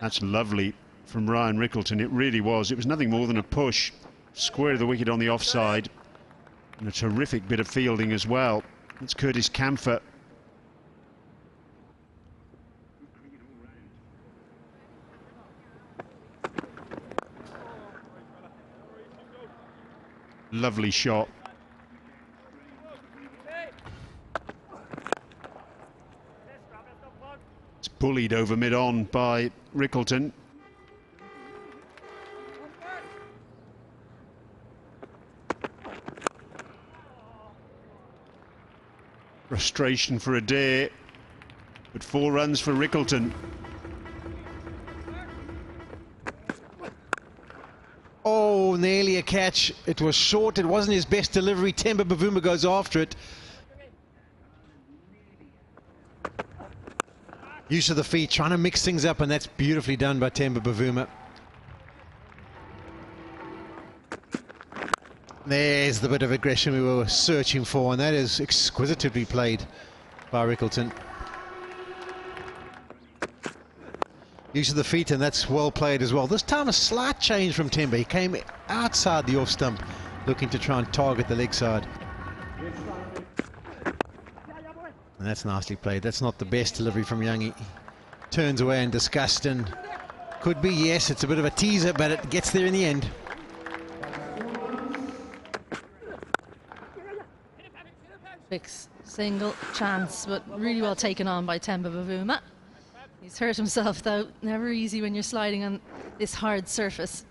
That's lovely from Ryan Rickleton. It really was. It was nothing more than a push. Square of the wicket on the offside. And a terrific bit of fielding as well. It's Curtis Camphor. Lovely shot. It's bullied over mid-on by Rickleton. Frustration for Adair, but 4 runs for Rickleton. Oh, nearly a catch. It was short. It wasn't his best delivery. Temba Bavuma goes after it. Use of the feet, trying to mix things up, and that's beautifully done by Temba Bavuma. There's the bit of aggression we were searching for, and that is exquisitely played by Rickleton. Use of the feet, and that's well played as well. This time a slight change from Temba. He came outside the off stump, looking to try and target the leg side. And that's nicely played. That's not the best delivery from Young. He turns away in disgust, and could be, yes, it's a bit of a teaser, but it gets there in the end. Fix single chance, but really well taken on by Temba Bavuma. He's hurt himself though. Never easy when you're sliding on this hard surface.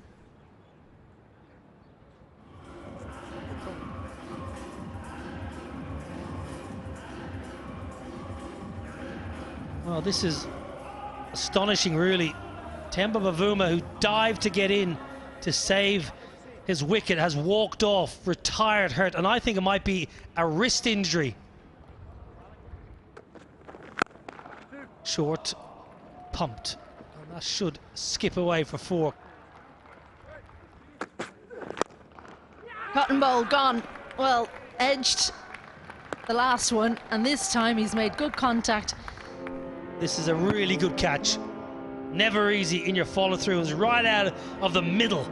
Well, this is astonishing, really. Temba Bavuma, who dived to get in to save his wicket, has walked off, retired, hurt, and I think it might be a wrist injury. Short, pumped, and that should skip away for 4. Cotton ball gone. Well, edged the last one, and this time he's made good contact. This is a really good catch. Never easy in your follow-through. It's right out of the middle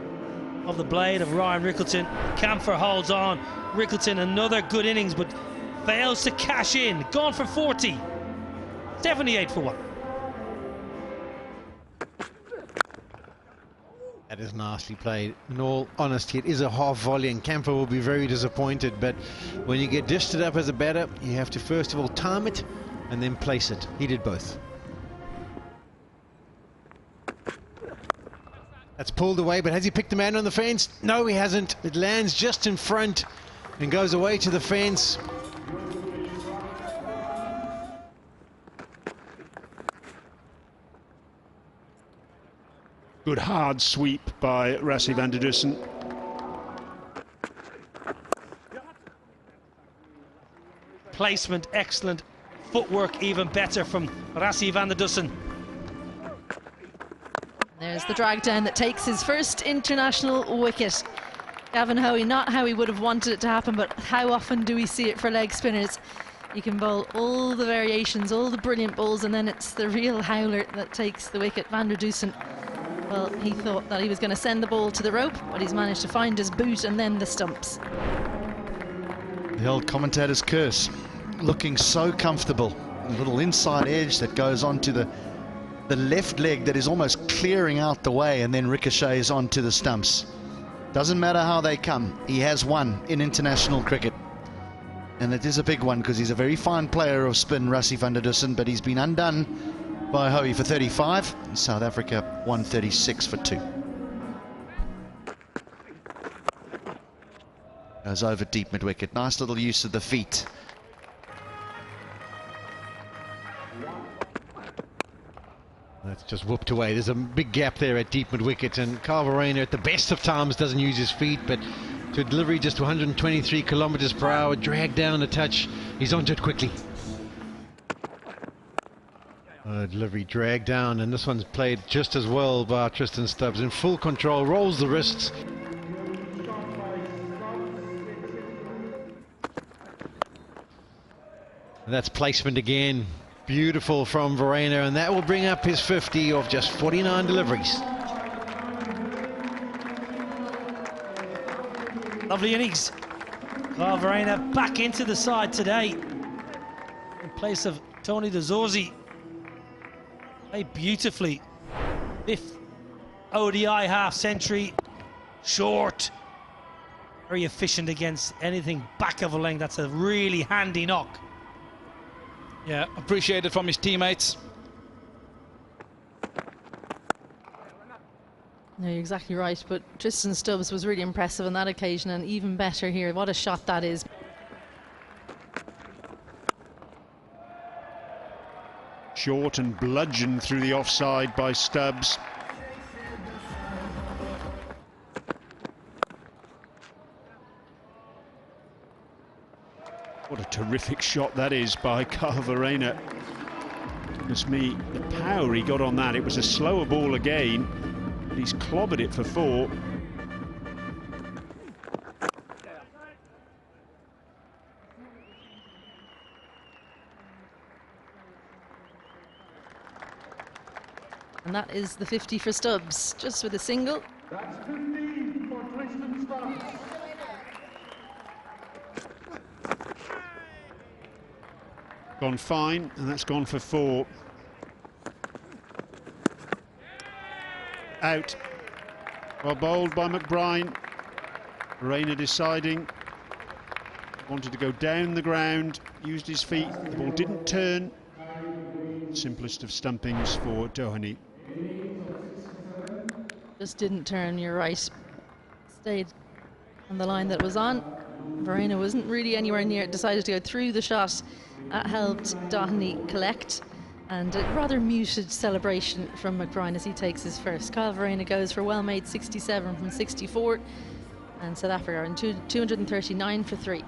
of the blade of Ryan Rickleton. Camphor holds on. Rickleton, another good innings, but fails to cash in. Gone for 40. 78 for 1. That is nicely played. In all honesty, it is a half volley, and Camphor will be very disappointed, but when you get dished it up as a batter, you have to first of all time it and then place it. He did both. That's pulled away, but has he picked the man on the fence? No, he hasn't. It lands just in front and goes away to the fence. Good hard sweep by Rassie van der Dussen. Placement excellent. Footwork even better from Rassie van der Dussen. There's the drag down that takes his first international wicket. Gavin Hoey, not how he would have wanted it to happen, but how often do we see it for leg spinners? You can bowl all the variations, all the brilliant bowls, and then it's the real howler that takes the wicket. Van der Dussen, well, he thought that he was going to send the ball to the rope, but he's managed to find his boot and then the stumps. The old commentator's curse. Looking so comfortable. A little inside edge that goes onto the left leg that is almost clearing out the way and then ricochets onto the stumps. Doesn't matter how they come. He has won in international cricket. And it is a big one because he's a very fine player of spin, Rassie van der Dussen, but he's been undone by Hoey for 35. South Africa 136 for 2. Goes over deep mid-wicket. Nice little use of the feet. That's just whooped away. There's a big gap there at deep mid-wicket, and Carvalho at the best of times doesn't use his feet, but to a delivery just 123 kilometers per hour, drag down a touch, he's onto it quickly. Delivery drag down, and this one's played just as well by Tristan Stubbs. In full control, rolls the wrists. And that's placement again. Beautiful from Verena, and that will bring up his 50 of just 49 deliveries. Lovely innings. Kyle Verena back into the side today in place of Tony De Zorzi. Played beautifully. 5th ODI half-century. Short. Very efficient against anything back of a length. That's a really handy knock. Yeah, appreciated from his teammates. No, you're exactly right, but Tristan Stubbs was really impressive on that occasion, and even better here. What a shot that is. Short and bludgeoned through the offside by Stubbs. What a terrific shot that is by Kyle Verena. Goodness me, the power he got on that. It was a slower ball again. He's clobbered it for 4. And that is the 50 for Stubbs, just with a single. That's 15 for Tristan Stubbs. Gone fine, and that's gone for 4. Out. Well bowled by McBride. Verena deciding. Wanted to go down the ground, used his feet. The ball didn't turn. Simplest of stumpings for Doheny. Just didn't turn, you're right. Stayed on the line that was on. Verena wasn't really anywhere near it, decided to go through the shot. That helped Doheny collect, and a rather muted celebration from McBride as he takes his first. Kyle Verena goes for well-made 67 from 64, and South Africa are in 239 for 3.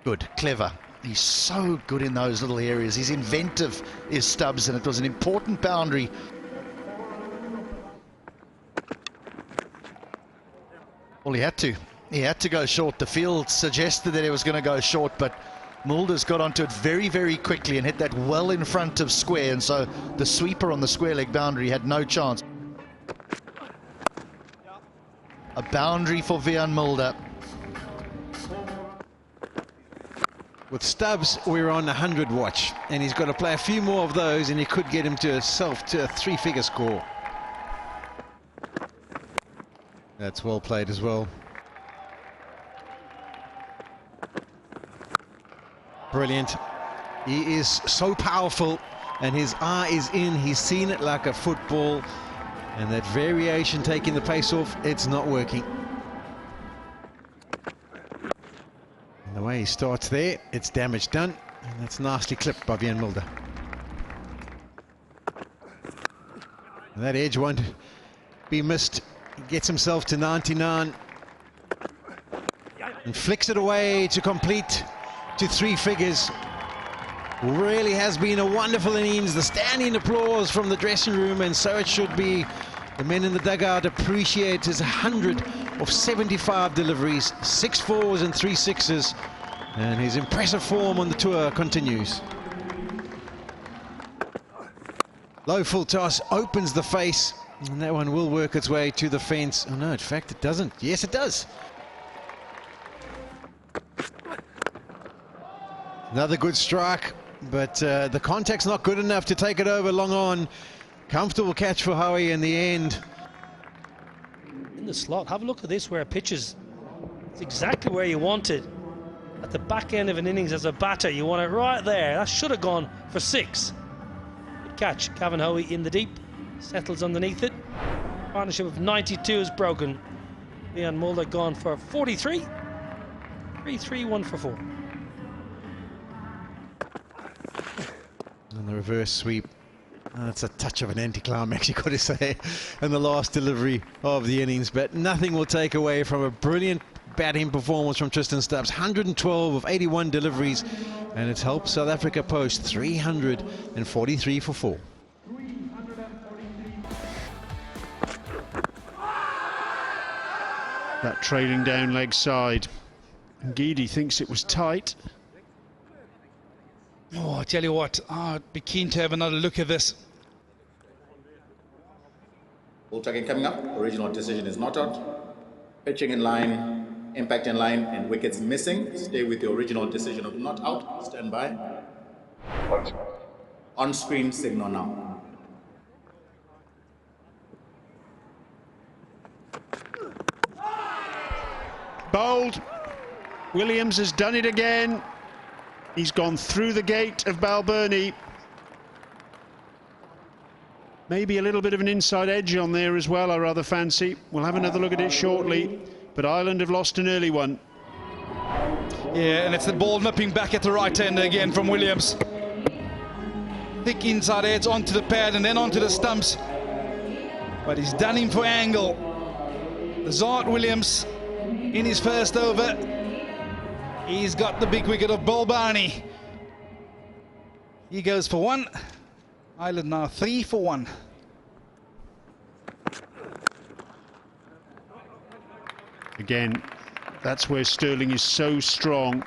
Good, clever. He's so good in those little areas. He's inventive, is Stubbs, and it was an important boundary. Well, he had to go short. The field suggested that he was going to go short, but Mulder's got onto it very, very quickly and hit that well in front of square, and so the sweeper on the square leg boundary had no chance. A boundary for Vian Mulder. With Stubbs, we're on 100 watch, and he's got to play a few more of those, and he could get him to a 3-figure score. That's well played as well. Brilliant. He is so powerful, and his eye is in. He's seen it like a football, and that variation taking the pace off, it's not working. And the way he starts there, it's damage done, and that's nicely clipped by Vian Mulder. And that edge won't be missed. He gets himself to 99 and flicks it away to complete to 3 figures. Really has been a wonderful innings. The standing applause from the dressing room, and so it should be. The men in the dugout appreciate his 100 of 75 deliveries, 6 4s and 3 6s, and his impressive form on the tour continues. Low full toss opens the face, and that one will work its way to the fence. Oh no, in fact it doesn't. Yes, it does. Another good strike, but the contact's not good enough to take it over long on. Comfortable catch for Howie in the end. In the slot, have a look at this where it pitches. It's exactly where you want it. At the back end of an innings as a batter, you want it right there. That should have gone for 6. Good catch. Cavan Howie in the deep, settles underneath it. Partnership of 92 is broken. Vian Mulder gone for 43. 3-3, 1 for 4. And the reverse sweep. That's a touch of an anticlimax, you got to say, in the last delivery of the innings, but nothing will take away from a brilliant batting performance from Tristan Stubbs. 112 of 81 deliveries, and it's helped South Africa post 343 for 4. That trailing down leg side. Ngidi thinks it was tight. Oh, I tell you what, I'd be keen to have another look at this. Ball tracking coming up. Original decision is not out. Pitching in line, impact in line, and wickets missing. Stay with the original decision of not out. Stand by. On screen signal now. Bowled. Williams has done it again. He's gone through the gate of Balbirnie. Maybe a little bit of an inside edge on there as well, I rather fancy. We'll have another look at it shortly. But Ireland have lost an early one. Yeah, and it's the ball nipping back at the right end again from Williams. Thick inside edge onto the pad and then onto the stumps. But he's done him for angle. Lazard Williams in his first over. He's got the big wicket of Balbirnie. He goes for one. Ireland now 3 for 1. Again, that's where Sterling is so strong.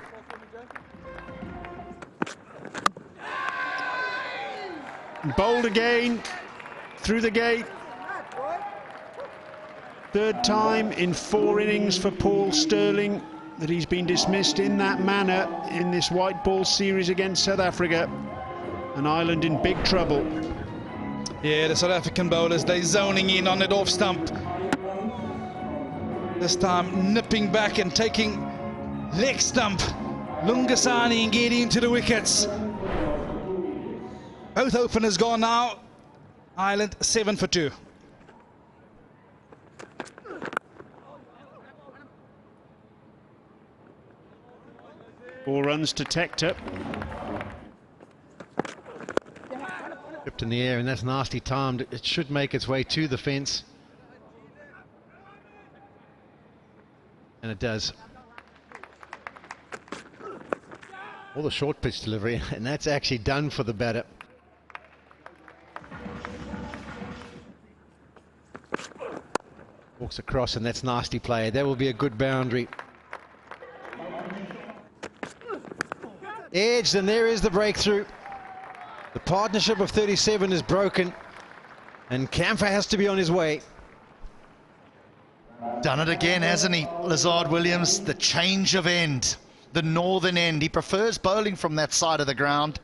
Bowled again, through the gate. Third time in 4 innings for Paul Sterling that he's been dismissed in that manner in this white ball series against South Africa. And Ireland in big trouble. Yeah, the South African bowlers, they're zoning in on it off stump. This time nipping back and taking leg stump. Lungasani and getting into the wickets. Both openers gone now. Ireland 7 for 2. Four runs to Tector. Tipped in the air, and that's nasty timed. It should make its way to the fence. And it does. All the short pitch delivery, and that's actually done for the batter. Walks across, and that's nasty play. That will be a good boundary. Edged, and there is the breakthrough. The partnership of 37 is broken, and Camphor has to be on his way. Done it again, hasn't he, Lazard Williams? The change of end, the northern end. He prefers bowling from that side of the ground,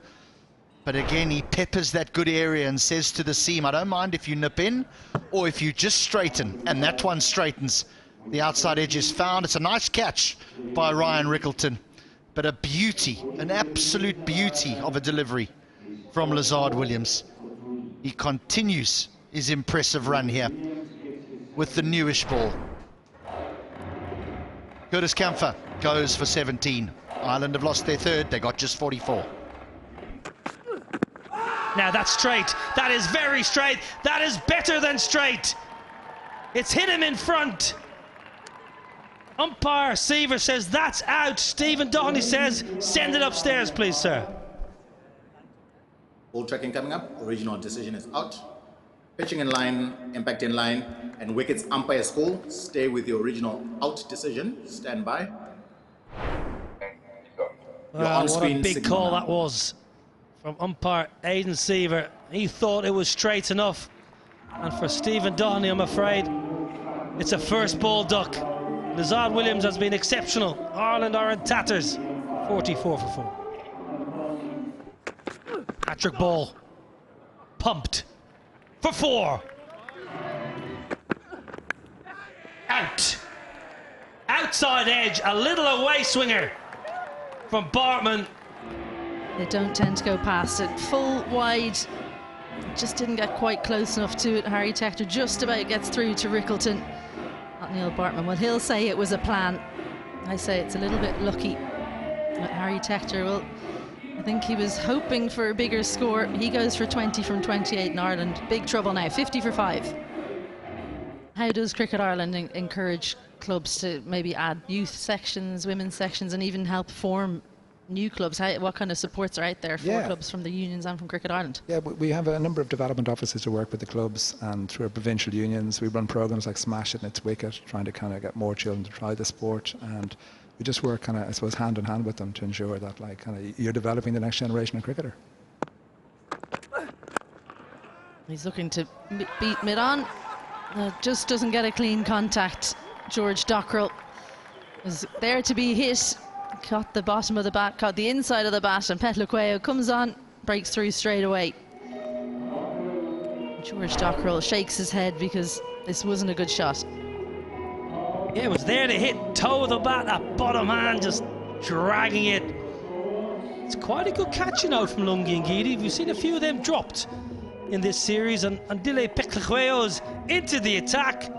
but again, he peppers that good area and says to the seam, I don't mind if you nip in or if you just straighten, and that one straightens. The outside edge is found. It's a nice catch by Ryan Rickleton, but a beauty, an absolute beauty of a delivery from Lazard Williams. He continues his impressive run here with the newish ball. Curtis Camphor goes for 17. Ireland have lost their third. They got just 44. Now that's straight. That is very straight. That is better than straight. It's hit him in front. Umpire Seaver says that's out. Stephen Downey says send it upstairs, please, sir. Ball tracking coming up. Original decision is out. Pitching in line, impact in line, and wickets umpire school. Stay with the original out decision. Stand by. What a big call that was from umpire Aidan Seaver. He thought it was straight enough. And for Stephen Downey, I'm afraid it's a first ball duck. Lazard Williams has been exceptional. Ireland are in tatters. 44 for 4. Patrick Ball pumped for 4. Out. Outside edge, a little away swinger from Bartman. They don't tend to go past it. Full wide, just didn't get quite close enough to it. Harry Tector just about gets through to Rickleton. Not Neil Bartman. Well, he'll say it was a plan. I say it's a little bit lucky. But Harry Tector, well, I think he was hoping for a bigger score. He goes for 20 from 28 in Ireland. Big trouble now, 50 for 5. How does Cricket Ireland encourage clubs to maybe add youth sections, women's sections, and even help form new clubs? What kind of supports are out there for clubs from the unions and from Cricket Ireland? Yeah, we have a number of development officers who work with the clubs, and through our provincial unions we run programs like Smash It and It's Wicket, trying to kind of get more children to try the sport. And we just work kind of, I suppose, hand in hand with them to ensure that like kind of you're developing the next generation of cricketer. He's looking to beat mid-on. Just doesn't get a clean contact. George Dockrell was there to be hit. Caught the bottom of the bat, caught the inside of the bat, and Petluqueo comes on, breaks through straight away. George Dockrell shakes his head because this wasn't a good shot. Yeah, it was there to hit, toe of the bat, that bottom hand just dragging it. It's quite a good catch, you know, from Lungi Ngidi. We've seen a few of them dropped in this series, and Dile Petluqueo's into the attack,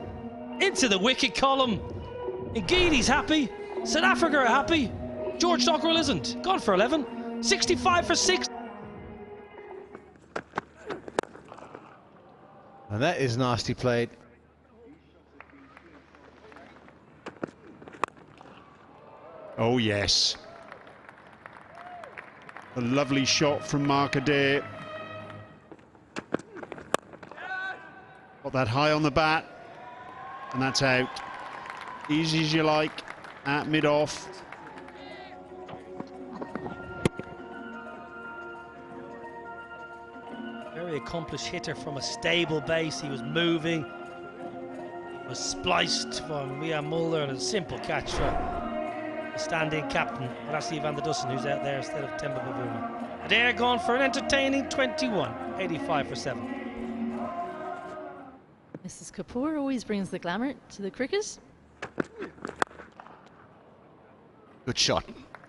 into the wicket column. Ngidi's happy, South Africa are happy, George Dockrell isn't. Gone for 11, 65 for 6. And that is nasty played. Oh yes. A lovely shot from Mark Adair. Got that high on the bat, and that's out. Easy as you like, at mid-off. Very accomplished hitter from a stable base. He was moving, was spliced from Mia Mulder, and a simple catch for the stand-in captain, Rassie van der Dussen, who's out there instead of Temba Bavuma. Adair gone for an entertaining 21, 85 for 7. Mrs. Kapoor always brings the glamour to the cricket. Good shot.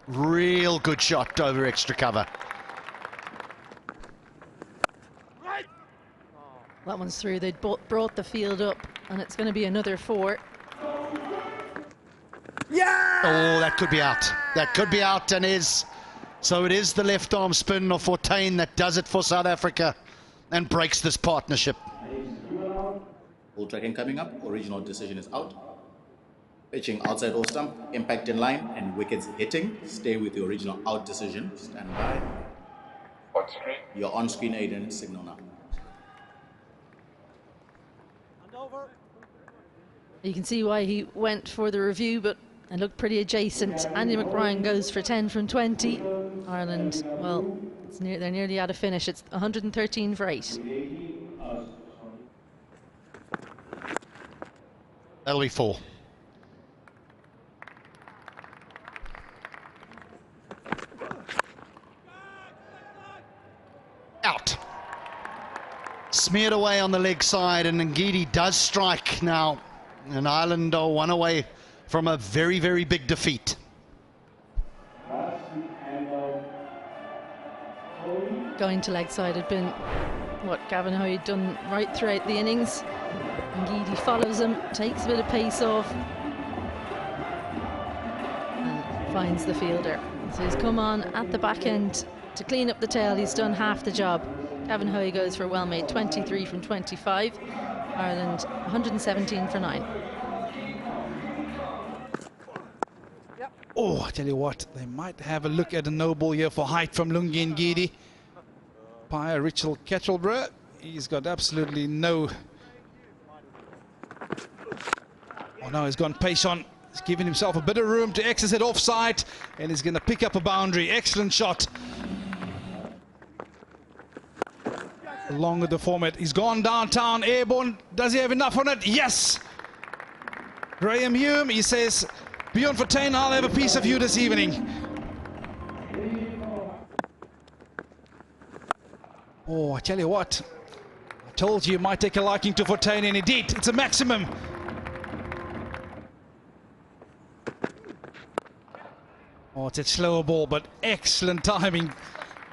Real good shot over extra cover. That one's through. They brought the field up, and it's going to be another 4. Yeah! Oh, that could be out. That could be out, and is. So it is the left arm spin of Fortuin that does it for South Africa and breaks this partnership. Ball tracking coming up. Original decision is out. Pitching outside off stump. Impact in line and wickets hitting. Stay with the original out decision. Stand by. Your on-screen Aiden signal now. You can see why he went for the review, but it looked pretty adjacent. Andy McBride goes for 10 from 20. Ireland, well, they're nearly out of finish. It's 113 for 8. That'll be 4. Out. Smeared away on the leg side, and Ngidi does strike now. And Ireland are one away from a very, very big defeat. Going to leg side had been what Gavin Hoey had done right throughout the innings. Ngidi follows him, takes a bit of pace off, and finds the fielder. So he's come on at the back end to clean up the tail. He's done half the job. Gavin Hoey goes for well made 23 from 25. Ireland 117 for 9. Oh, I tell you what, they might have a look at a no ball here for height from Lungi Ngidi. Pia Richard Kettleborough, he's got absolutely no... Oh no, he's gone pace on. He's given himself a bit of room to access it offside, and he's going to pick up a boundary. Excellent shot. Along with the format, he's gone downtown, airborne. Does he have enough on it? Yes! Graham Hume, he says, beyond Fortuin, I'll have a piece of you this evening. Oh, I tell you what, I told you might take a liking to Fortuin, and indeed, it's a maximum. Oh, it's a slower ball, but excellent timing.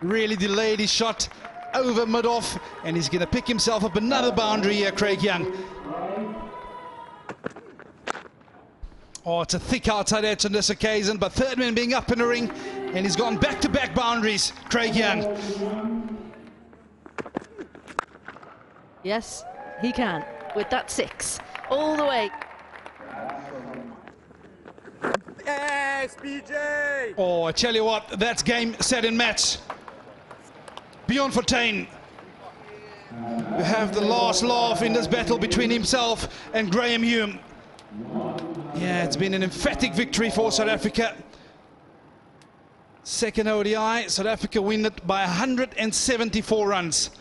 Really delayed his shot over mid-off, and he's going to pick himself up another boundary here, Craig Young. Oh, it's a thick outside edge on this occasion, but third man being up in the ring, and he's gone back-to-back boundaries, Craig Young. Yes, he can, with that 6, all the way. Yes, PJ! Oh, I tell you what, that's game, set, and match. Beyond Fortuin. We have the last laugh in this battle between himself and Graham Hume. Yeah, Yeah, it's been an emphatic victory for South Africa. Second ODI, South Africa win it by 174 runs.